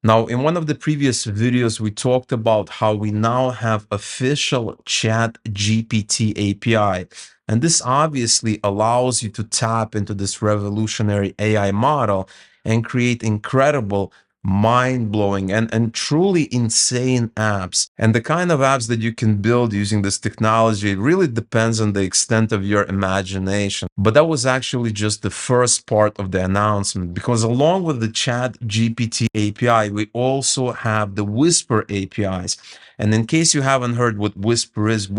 Now, in one of the previous videos, we talked about how we now have official ChatGPT API. And this obviously allows you to tap into this revolutionary AI model and create incredible, mind-blowing, and truly insane apps. And the kind of apps that you can build using this technology really depends on the extent of your imagination. But that was actually just the first part of the announcement, because along with the ChatGPT API, we also have the Whisper APIs. And in case you haven't heard what Whisper is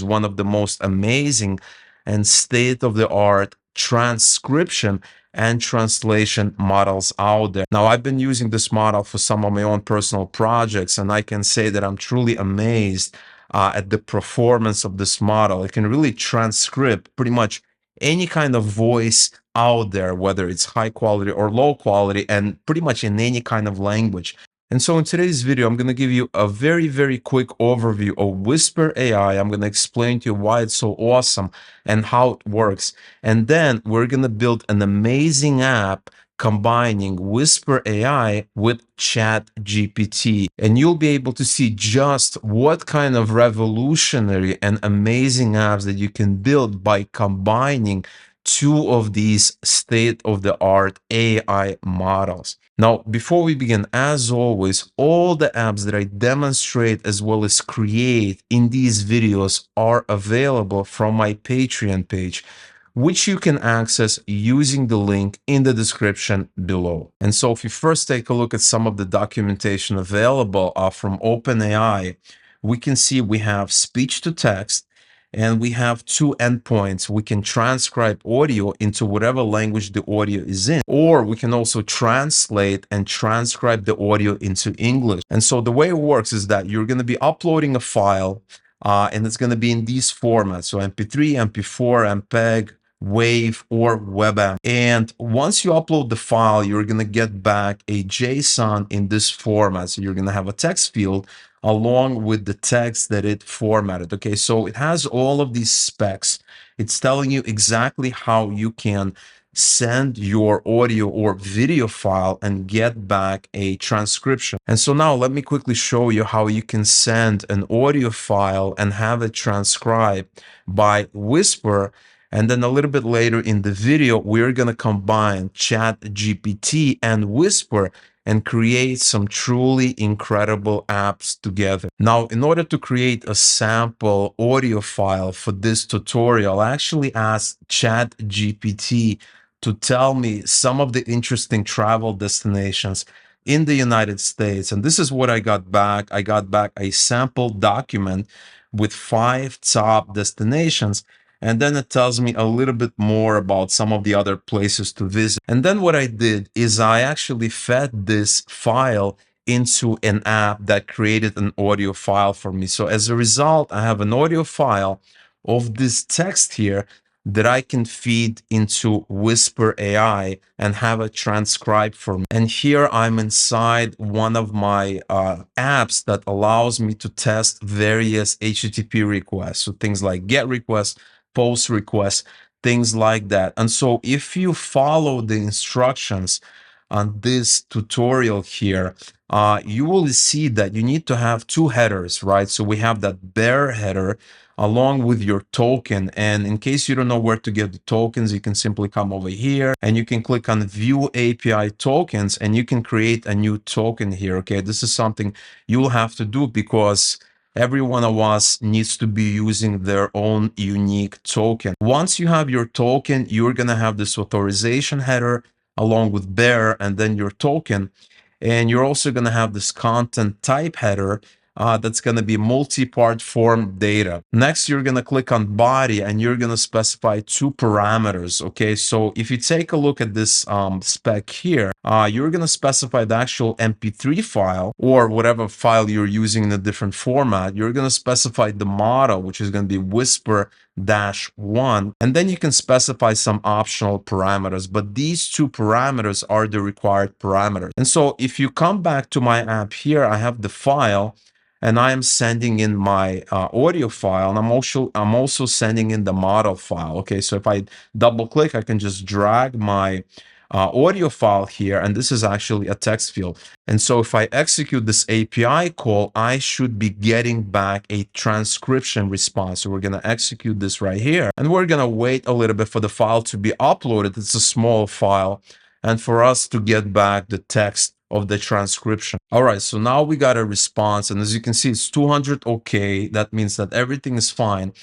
one of the most amazing and state-of-the-art transcription and translation models out there. Now, I've been using this model for some of my own personal projects, and I can say that I'm truly amazed at the performance of this model. It can really transcribe pretty much any kind of voice out there, whether it's high quality or low quality, and pretty much in any kind of language. And so in today's video, I'm going to give you a very, very quick overview of Whisper AI. I'm going to explain to you why it's so awesome and how it works. And then we're going to build an amazing app combining Whisper AI with ChatGPT. And you'll be able to see just what kind of revolutionary and amazing apps that you can build by combining two of these state-of-the-art AI models. Now, before we begin, as always, all the apps that I demonstrate as well as create in these videos are available from my Patreon page, which you can access using the link in the description below. And so if you first take a look at some of the documentation available from OpenAI, we can see we have speech to text, and we have two endpoints. We can transcribe audio into whatever language the audio is in, or we can also translate and transcribe the audio into English. And so the way it works is that you're going to be uploading a file, and it's going to be in these formats. So MP3, MP4, MPEG, Wave, or WebM. And once you upload the file, you're going to get back a JSON in this format. So you're going to have a text field along with the text that it formatted. Okay, so it has all of these specs. It's telling you exactly how you can send your audio or video file and get back a transcription. And so now let me quickly show you how you can send an audio file and have it transcribed by Whisper. And then a little bit later in the video, we're going to combine ChatGPT and Whisper and create some truly incredible apps together. Now, in order to create a sample audio file for this tutorial, I actually asked ChatGPT to tell me some of the interesting travel destinations in the United States. And this is what I got back. I got back a sample document with 5 top destinations. And then it tells me a little bit more about some of the other places to visit. And then what I did is I actually fed this file into an app that created an audio file for me. So as a result, I have an audio file of this text here that I can feed into Whisper AI and have it transcribed for me. And here I'm inside one of my apps that allows me to test various HTTP requests. So things like GET requests, post requests, things like that. And so if you follow the instructions on this tutorial here, you will see that you need to have 2 headers, right? So we have that bare header along with your token. And in case you don't know where to get the tokens, you can simply come over here and you can click on View API Tokens and you can create a new token here. Okay, this is something you will have to do because every one of us needs to be using their own unique token. Once you have your token, you're going to have this authorization header along with bear and then your token. And you're also going to have this content type header that's going to be multi-part form data. Next, you're going to click on body and you're going to specify 2 parameters. Okay, so if you take a look at this spec here, you're going to specify the actual MP3 file or whatever file you're using in a different format. You're going to specify the model, which is going to be Whisper-1, and then you can specify some optional parameters, but these 2 parameters are the required parameters. And so if you come back to my app here, I have the file and I am sending in my audio file, and I'm also sending in the model file. Okay, so if I double click, I can just drag my audio file here, and this is actually a text field. And so if I execute this API call, I should be getting back a transcription response. So we're going to execute this right here, and we're going to wait a little bit for the file to be uploaded. It's a small file, and for us to get back the text of the transcription. All right, so now we got a response, and as you can see, it's 200 okay. That means that everything is fine.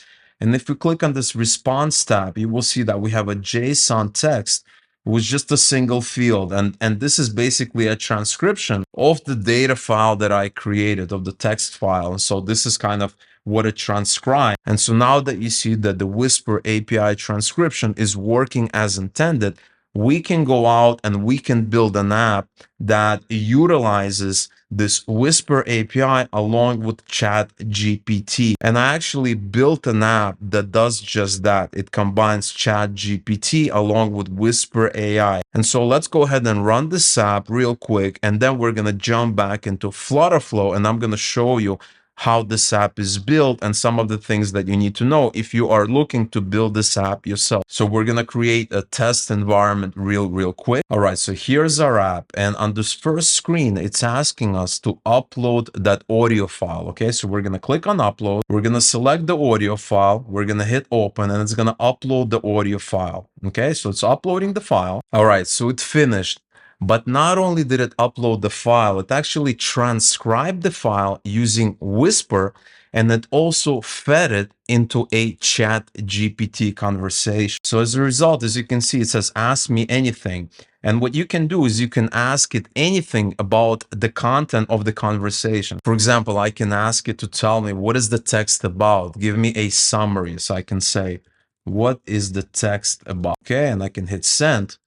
And if we click on this response tab, you will see that we have a JSON text with just a single field. And this is basically a transcription of the data file that I created, of the text file. And so this is kind of what it transcribed. And so now that you see that the Whisper API transcription is working as intended, we can go out and we can build an app that utilizes this Whisper API along with ChatGPT. And I actually built an app that does just that. It combines ChatGPT along with Whisper AI. And so let's go ahead and run this app real quick, and then we're going to jump back into Flutterflow, and I'm going to show you how this app is built and some of the things that you need to know if you are looking to build this app yourself. So we're going to create a test environment real quick. All right, so here's our app, and on this first screen, it's asking us to upload that audio file. Okay, so we're going to click on upload. We're going to select the audio file. We're going to hit open, and it's going to upload the audio file. Okay, so it's uploading the file. All right, so it finished. But not only did it upload the file, it actually transcribed the file using Whisper, and it also fed it into a ChatGPT conversation. So as a result, as you can see, it says, ask me anything. And what you can do is you can ask it anything about the content of the conversation. For example, I can ask it to tell me, what is the text about? Give me a summary. So I can say, what is the text about? Okay, and I can hit send.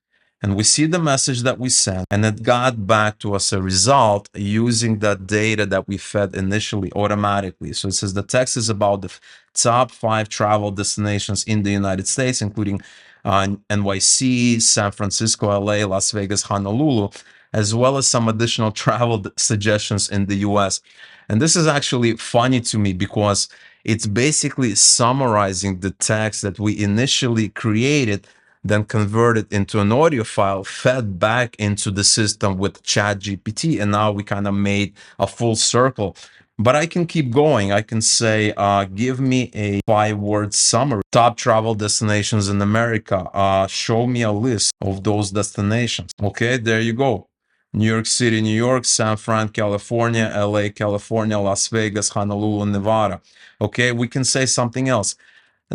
And we see the message that we sent, and it got back to us a result using that data that we fed initially automatically. So it says the text is about the top 5 travel destinations in the United States, including NYC, San Francisco, LA, Las Vegas, Honolulu, as well as some additional travel suggestions in the US. And this is actually funny to me because it's basically summarizing the text that we initially created, then converted into an audio file, fed back into the system with ChatGPT, and now we kind of made a full circle. But I can keep going. I can say, give me a 5-word summary. Top travel destinations in America. Show me a list of those destinations. Okay, there you go. New York City, New York, San Fran, California, LA, California, Las Vegas, Honolulu, Nevada. Okay, we can say something else.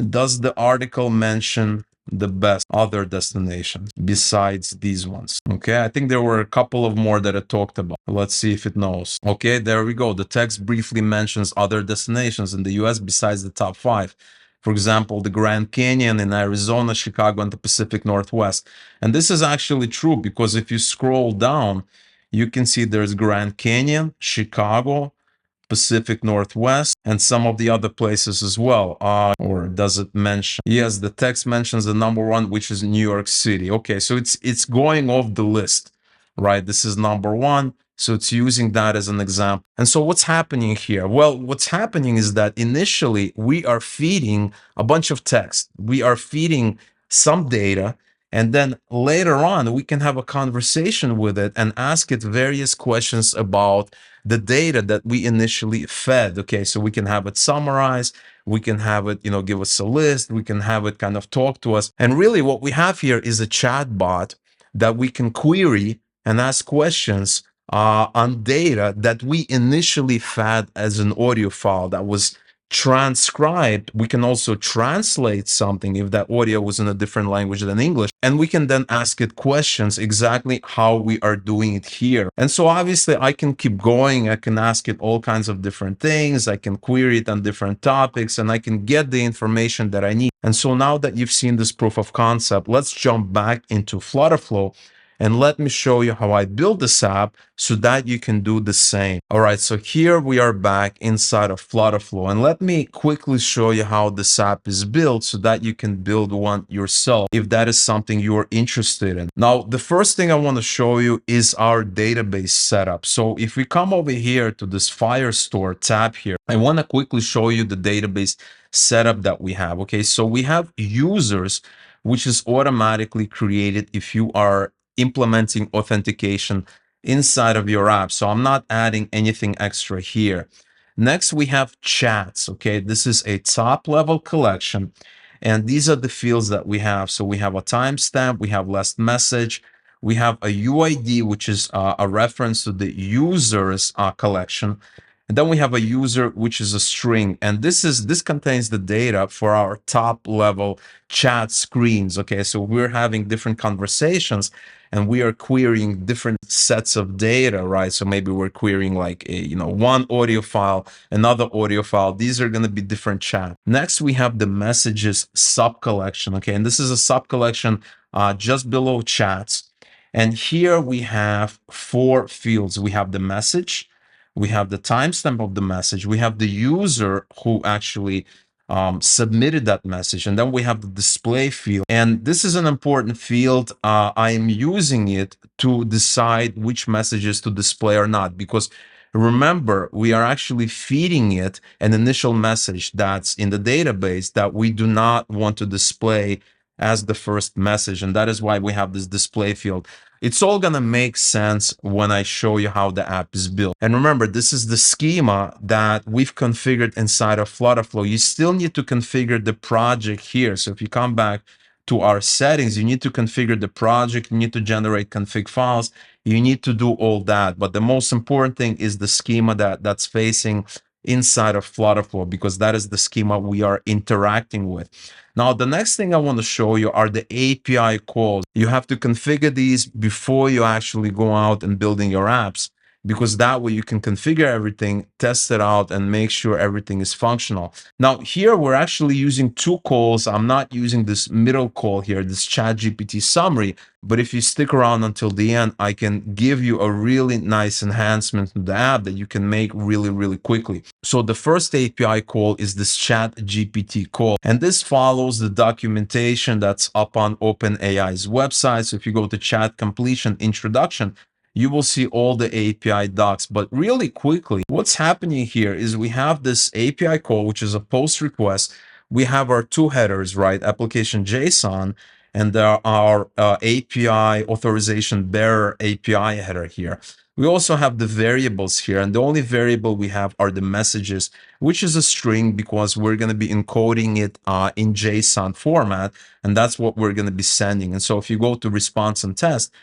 Does the article mention the best other destinations besides these ones? Okay, I think there were a couple of more that it talked about. Let's see if it knows. Okay, there we go. The text briefly mentions other destinations in the US besides the top 5. For example, the Grand Canyon in Arizona, Chicago, and the Pacific Northwest. And this is actually true because if you scroll down, you can see there's Grand Canyon, Chicago, Pacific Northwest, and some of the other places as well. Or does it mention? Yes, the text mentions the number 1, which is New York City. Okay, so it's going off the list, right? This is number 1. So it's using that as an example. And so what's happening here? Well, what's happening is that initially we are feeding a bunch of text. We are feeding some data, and then later on, we can have a conversation with it and ask it various questions about the data that we initially fed. Okay, so we can have it summarize, we can have it, give us a list, we can have it kind of talk to us. And really what we have here is a chat bot that we can query and ask questions on data that we initially fed as an audio file that was transcribed. We can also translate something if that audio was in a different language than English, and we can then ask it questions exactly how we are doing it here. And so obviously I can keep going. I can ask it all kinds of different things. I can query it on different topics, and I can get the information that I need. And so now that you've seen this proof of concept, let's jump back into Flutterflow, and let me show you how I build this app so that you can do the same. All right, so here we are back inside of Flutterflow, and let me quickly show you how this app is built so that you can build one yourself if that is something you're interested in. Now, the first thing I want to show you is our database setup. So if we come over here to this Firestore tab here, I want to quickly show you the database setup that we have. Okay, so we have users, which is automatically created if you are implementing authentication inside of your app. So I'm not adding anything extra here. Next, we have chats. Okay, this is a top level collection. And these are the fields that we have. So we have a timestamp, we have last message, we have a UID, which is a reference to the user's collection. And then we have a user, which is a string. And this contains the data for our top level chat screens. Okay, so we're having different conversations and we are querying different sets of data, right? So maybe we're querying like one audio file, another audio file. These are going to be different chat. Next, we have the messages sub collection. Okay, and this is a sub collection just below chats. And here we have 4 fields. We have the message, we have the timestamp of the message, we have the user who actually submitted that message, and then we have the display field. And this is an important field. I am using it to decide which messages to display or not, because remember, we are actually feeding it an initial message that's in the database that we do not want to display as the first message. And that is why we have this display field. It's all going to make sense when I show you how the app is built. And remember, this is the schema that we've configured inside of Flutterflow. You still need to configure the project here. So if you come back to our settings, you need to configure the project, you need to generate config files, you need to do all that. But the most important thing is the schema that's facing inside of Flutterflow, because that is the schema we are interacting with. Now, the next thing I want to show you are the API calls. You have to configure these before you actually go out and building your apps, because that way you can configure everything, test it out, and make sure everything is functional. Now, here we're actually using 2 calls. I'm not using this middle call here, this ChatGPT summary, but if you stick around until the end, I can give you a really nice enhancement to the app that you can make really, really quickly. So the first API call is this ChatGPT call, and this follows the documentation that's up on OpenAI's website. So if you go to Chat Completion Introduction, you will see all the API docs. But really quickly, what's happening here is we have this API call, which is a post request. We have our 2 headers, right? Application JSON, and there are API authorization bearer API header here. We also have the variables here, and the only variable we have are the messages, which is a string because we're going to be encoding it in JSON format, and that's what we're going to be sending. And so if you go to response and test,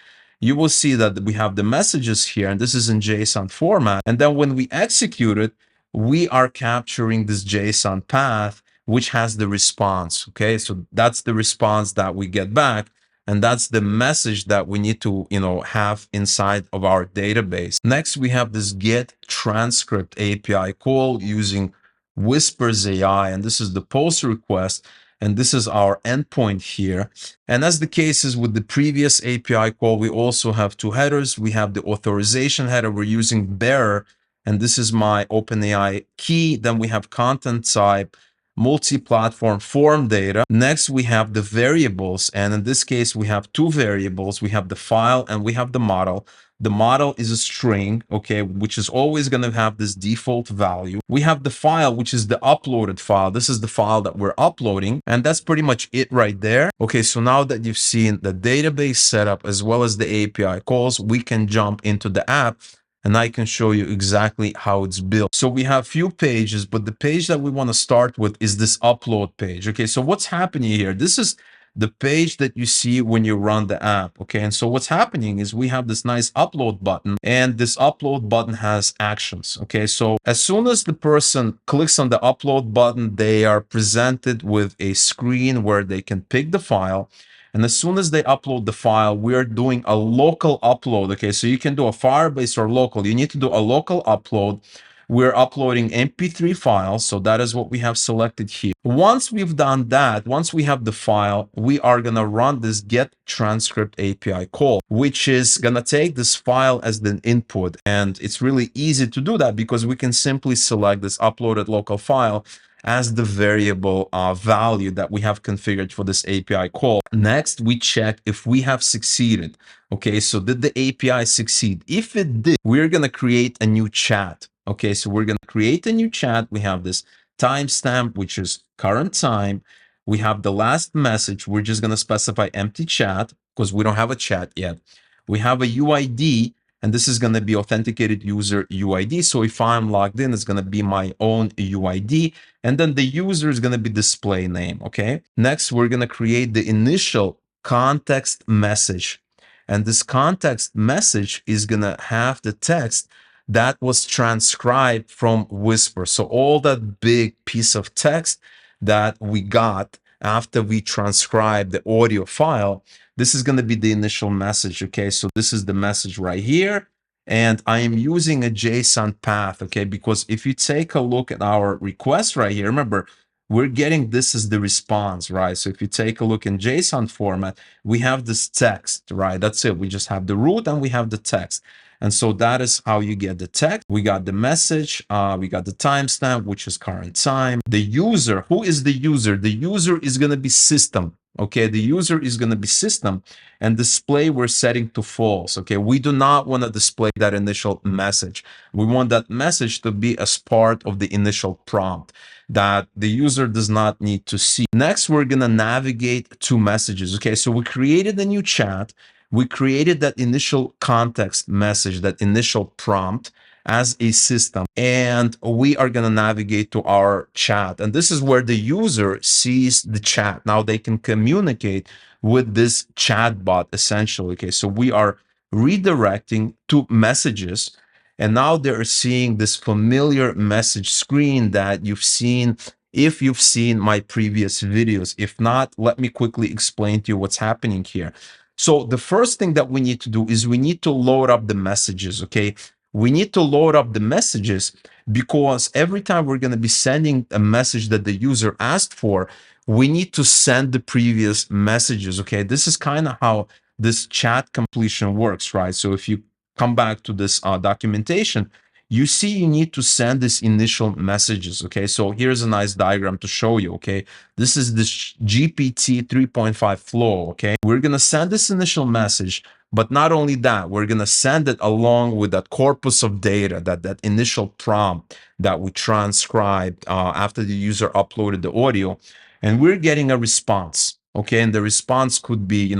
you will see that we have the messages here, and this is in JSON format. And then when we execute it, we are capturing this JSON path, which has the response. Okay, so that's the response that we get back, and that's the message that we need to have inside of our database. Next, we have this get transcript API call using Whispers AI, and this is the post request, and this is our endpoint here. And as the case is with the previous API call, we also have 2 headers. We have the authorization header. We're using bearer, and this is my OpenAI key. Then we have content type, multi-platform form data. Next, we have the variables, and in this case, we have 2 variables. We have the file and we have the model. The model is a string, okay, which is always going to have this default value. We have the file, which is the uploaded file. This is the file that we're uploading, and that's pretty much it right there. Okay, so now that you've seen the database setup as well as the API calls, we can jump into the app, and I can show you exactly how it's built. So we have few pages, but the page that we want to start with is this upload page. Okay, so what's happening here? This is the page that you see when you run the app. Okay, and so what's happening is we have this nice upload button, and this upload button has actions. Okay, so as soon as the person clicks on the upload button, they are presented with a screen where they can pick the file. And as soon as they upload the file, we're doing a local upload. Okay, so you can do a Firebase or local. You need to do a local upload. We're uploading MP3 files, so that is what we have selected here. Once we've done that, once we have the file, we are going to run this get transcript API call, which is going to take this file as the input. And it's really easy to do that because we can simply select this uploaded local file as the variable value that we have configured for this API call. Next, we check if we have succeeded. Okay, so did the API succeed? If it did, we're going to create a new chat. Okay, so we're going to create a new chat. We have this timestamp, which is current time. We have the last message. We're just going to specify empty chat because we don't have a chat yet. We have a UID, and this is going to be authenticated user UID. So if I'm logged in, it's going to be my own UID. And then the user is going to be display name. Okay. Next, we're going to create the initial context message. And this context message is going to have the text that was transcribed from Whisper. So all that big piece of text that we got after we transcribe the audio file, this is going to be the initial message. Okay, so this is the message right here. And I am using a JSON path, okay, because if you take a look at our request right here, remember, we're getting this as the response, right? So if you take a look in JSON format, we have this text, right? That's it. We just have the root and we have the text. And so that is how you get the text. We got the message, we got the timestamp, which is current time. The user, who is the user? The user is going to be system. Okay, the user is going to be system, and display we're setting to false. Okay, we do not want to display that initial message. We want that message to be as part of the initial prompt that the user does not need to see. Next, we're going to navigate to messages. Okay, so we created a new chat. We created that initial context message, that initial prompt as a system, and we are going to navigate to our chat. And this is where the user sees the chat. Now they can communicate with this chat bot essentially. Okay, so we are redirecting to messages, and now they're seeing this familiar message screen that you've seen if you've seen my previous videos. If not, let me quickly explain to you what's happening here. So the first thing that we need to do is we need to load up the messages, okay? We need to load up the messages because every time we're going to be sending a message that the user asked for, we need to send the previous messages, okay? This is kind of how this chat completion works, right? So if you come back to this documentation, you see you need to send these initial messages, okay? So here's a nice diagram to show you, okay? This is this GPT 3.5 flow, okay? We're going to send this initial message, but not only that, we're going to send it along with that corpus of data, that initial prompt that we transcribed after the user uploaded the audio, and we're getting a response, okay? And the response could be,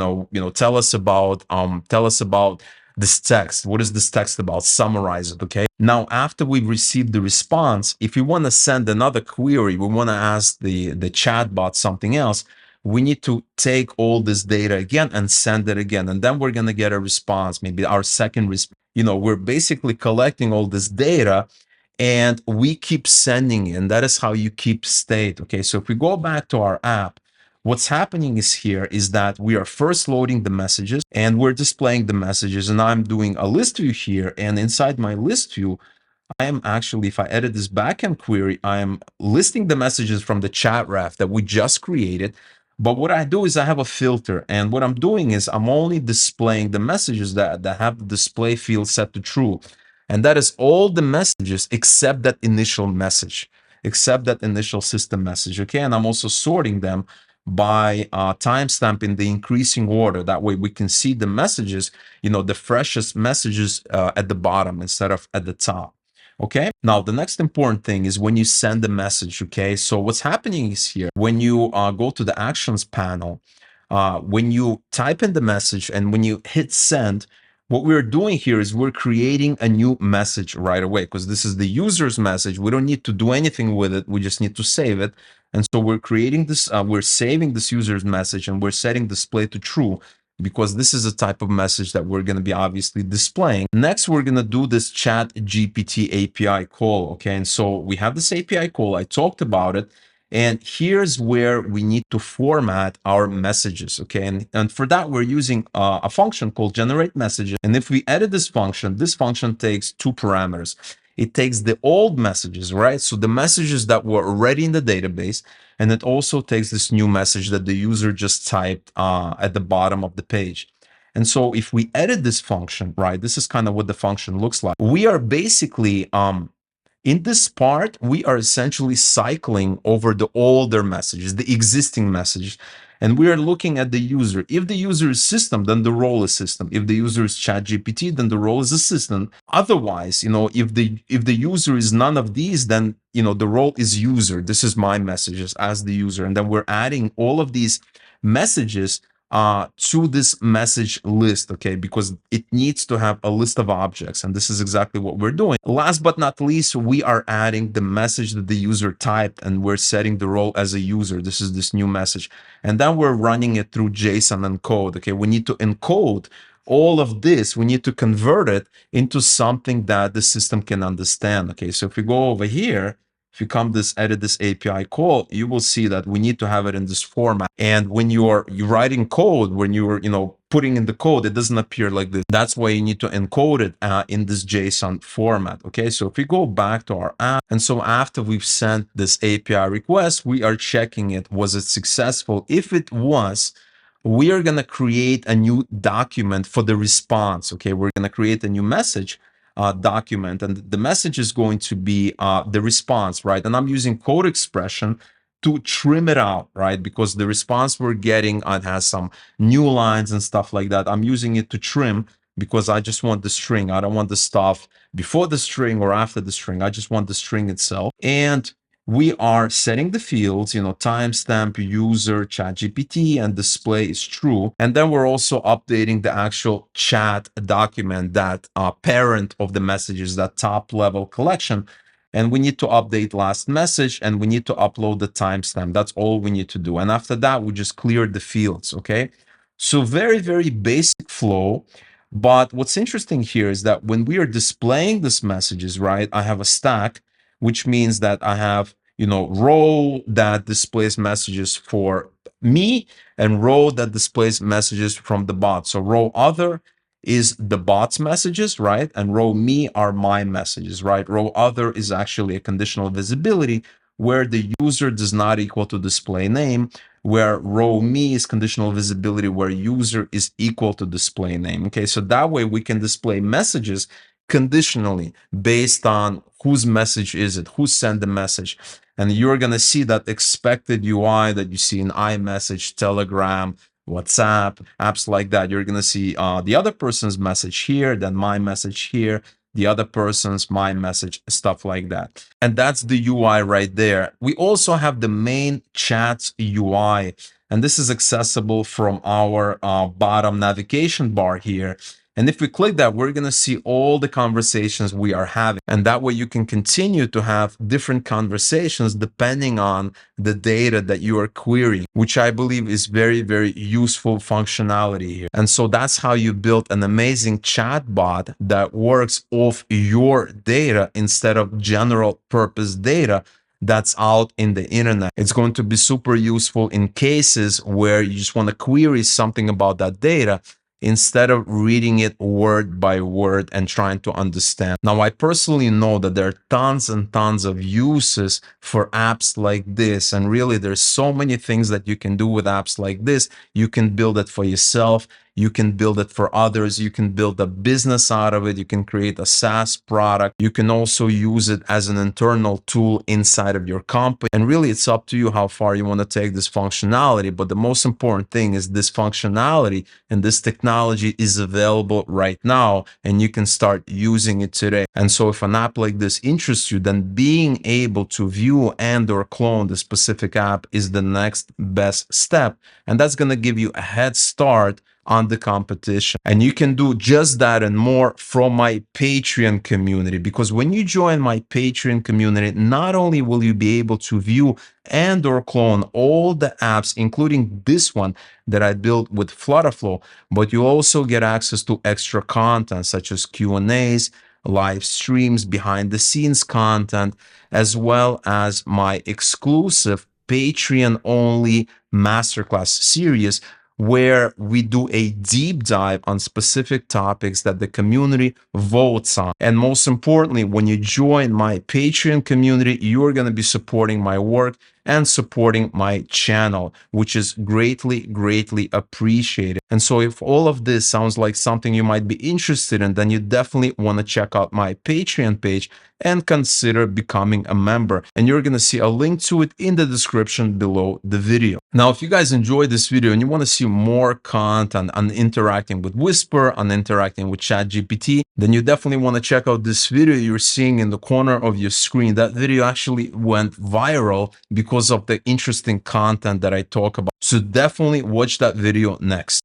tell us about this text. What is this text about? Summarize it, okay? Now, after we've received the response, if we want to send another query, we want to ask the chatbot something else, we need to take all this data again and send it again. And then we're going to get a response, maybe our second response. We're basically collecting all this data and we keep sending it. And that is how you keep state, okay? So if we go back to our app, what's happening is that we are first loading the messages and we're displaying the messages, and I'm doing a list view here, and inside my list view I am actually, if I edit this backend query, I am listing the messages from the chat ref that we just created. But what I do is I have a filter, and what I'm doing is I'm only displaying the messages that have the display field set to true. And that is all the messages except that initial message, except that initial system message. Okay, and I'm also sorting them by timestamp in the increasing order. That way we can see the messages, the freshest messages at the bottom instead of at the top. Okay, now the next important thing is when you send a message. Okay, so what's happening is here, when you go to the actions panel, when you type in the message and when you hit send, what we're doing here is we're creating a new message right away, because this is the user's message. We don't need to do anything with it. We just need to save it. And so we're creating this, we're saving this user's message, and we're setting display to true, because this is a type of message that we're going to be obviously displaying. Next, we're going to do this ChatGPT API call. Okay, and so we have this API call. I talked about it. And here's where we need to format our messages, okay? And for that, we're using a function called generate messages. And if we edit this function takes two parameters. It takes the old messages, right? So the messages that were already in the database, and it also takes this new message that the user just typed at the bottom of the page. And so if we edit this function, right, this is kind of what the function looks like. We are basically in this part, we are essentially cycling over the older messages, the existing messages, and we are looking at the user. If the user is system, then the role is system. If the user is ChatGPT, then the role is assistant. Otherwise, if the user is none of these, then the role is user. This is my messages as the user, and then we're adding all of these messages to this message list, okay, because it needs to have a list of objects, and this is exactly what we're doing. Last but not least, we are adding the message that the user typed, and we're setting the role as a user. This is this new message, and then we're running it through JSON encode. Okay, we need to encode all of this. We need to convert it into something that the system can understand. Okay, so if we go over here, if you come this edit this API call, you will see that we need to have it in this format. And when you're writing code, when you're putting in the code, it doesn't appear like this. That's why you need to encode it in this JSON format. Okay, so if we go back to our app, and so after we've sent this API request, we are checking it. Was it successful? If it was, we are going to create a new document for the response. Okay, we're going to create a new message document, and the message is going to be the response, right? And I'm using code expression to trim it out, right? Because the response we're getting, it has some new lines and stuff like that. I'm using it to trim because I just want the string. I don't want the stuff before the string or after the string. I just want the string itself. And we are setting the fields, timestamp, user, ChatGPT, and display is true. And then we're also updating the actual chat document, that parent of the messages, that top level collection. And we need to update last message, and we need to upload the timestamp. That's all we need to do. And after that, we just clear the fields, okay? So very, very basic flow. But what's interesting here is that when we are displaying these messages, right, I have a stack, which means that I have, row that displays messages for me and row that displays messages from the bot. So row other is the bot's messages, right? And row me are my messages, right? Row other is actually a conditional visibility where the user does not equal to display name, where row me is conditional visibility where user is equal to display name. Okay, so that way we can display messages conditionally based on whose message is it, who sent the message. And you're going to see that expected UI that you see in iMessage, Telegram, WhatsApp, apps like that. You're going to see the other person's message here, then my message here, the other person's, my message, stuff like that. And that's the UI right there. We also have the main chats UI, and this is accessible from our bottom navigation bar here. And if we click that, we're going to see all the conversations we are having. And that way you can continue to have different conversations depending on the data that you are querying, which I believe is very, very useful functionality here. And so that's how you build an amazing chatbot that works off your data instead of general purpose data that's out in the internet. It's going to be super useful in cases where you just want to query something about that data instead of reading it word by word and trying to understand. Now, I personally know that there are tons and tons of uses for apps like this. And really, there's so many things that you can do with apps like this. You can build it for yourself. You can build it for others. You can build a business out of it. You can create a SaaS product. You can also use it as an internal tool inside of your company. And really, it's up to you how far you want to take this functionality. But the most important thing is this functionality and this technology is available right now, and you can start using it today. And so if an app like this interests you, then being able to view and or clone the specific app is the next best step. And that's going to give you a head start on the competition. And you can do just that and more from my Patreon community, because when you join my Patreon community, not only will you be able to view and or clone all the apps, including this one that I built with Flutterflow, but you also get access to extra content such as Q&As, live streams, behind the scenes content, as well as my exclusive Patreon only masterclass series, where we do a deep dive on specific topics that the community votes on. And most importantly, when you join my Patreon community, you're going to be supporting my work and supporting my channel, which is greatly, greatly appreciated. And so if all of this sounds like something you might be interested in, then you definitely want to check out my Patreon page and consider becoming a member. And you're going to see a link to it in the description below the video. Now, if you guys enjoyed this video and you want to see more content on interacting with Whisper, on interacting with ChatGPT, then you definitely want to check out this video you're seeing in the corner of your screen. That video actually went viral because because of the interesting content that I talk about. So definitely watch that video next.